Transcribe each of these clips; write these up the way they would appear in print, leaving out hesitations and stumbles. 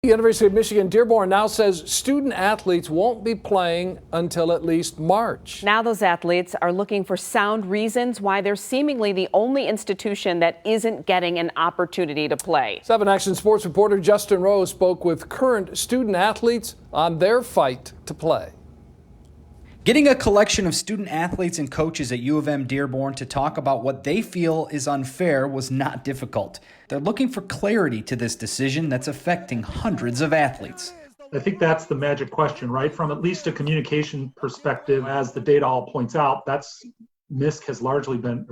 The University of Michigan-Dearborn now says student athletes won't be playing until at least March. Now those athletes are looking for sound reasons why they're seemingly the only institution that isn't getting an opportunity to play. 7 Action Sports reporter Justin Rose spoke with current student athletes on their fight to play. Getting a collection of student athletes and coaches at U-M Dearborn to talk about what they feel is unfair was not difficult. They're looking for clarity to this decision that's affecting hundreds of athletes. I think that's the magic question, right? From at least a communication perspective, as the data all points out, that risk has largely been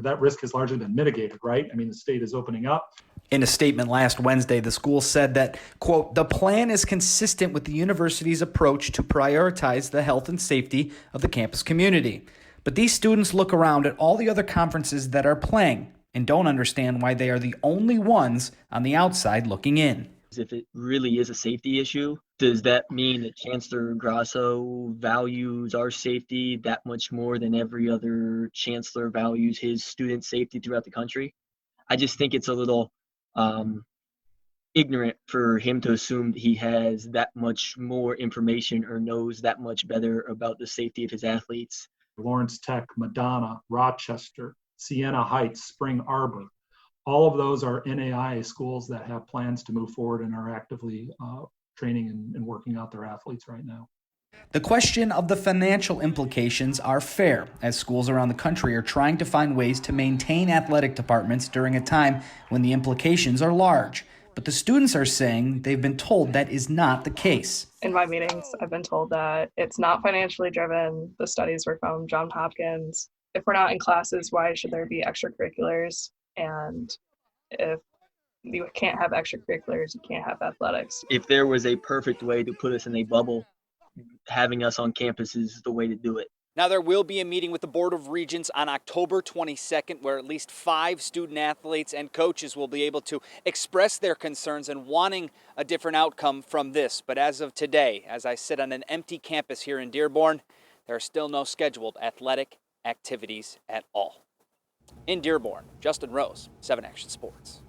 mitigated, right? I mean, the state is opening up. In a statement last Wednesday, the school said that, quote, the plan is consistent with the university's approach to prioritize the health and safety of the campus community. But these students look around at all the other conferences that are playing and don't understand why they are the only ones on the outside looking in. If it really is a safety issue, does that mean that Chancellor Grasso values our safety that much more than every other chancellor values his student safety throughout the country? I just think it's a little ignorant for him to assume that he has that much more information or knows that much better about the safety of his athletes. Lawrence Tech, Madonna, Rochester, Siena Heights, Spring Arbor, all of those are NAIA schools that have plans to move forward and are actively training and working out their athletes right now. The question of the financial implications are fair, as schools around the country are trying to find ways to maintain athletic departments during a time when the implications are large. But the students are saying they've been told that is not the case. In my meetings, I've been told that it's not financially driven. The studies were from Johns Hopkins. If we're not in classes, why should there be extracurriculars? And if you can't have extracurriculars, you can't have athletics. If there was a perfect way to put us in a bubble, having us on campus is the way to do it. Now, there will be a meeting with the Board of Regents on October 22nd where at least 5 student athletes and coaches will be able to express their concerns and wanting a different outcome from this. But as of today, as I sit on an empty campus here in Dearborn, there are still no scheduled athletic activities at all. In Dearborn, Justin Rose, 7 Action Sports.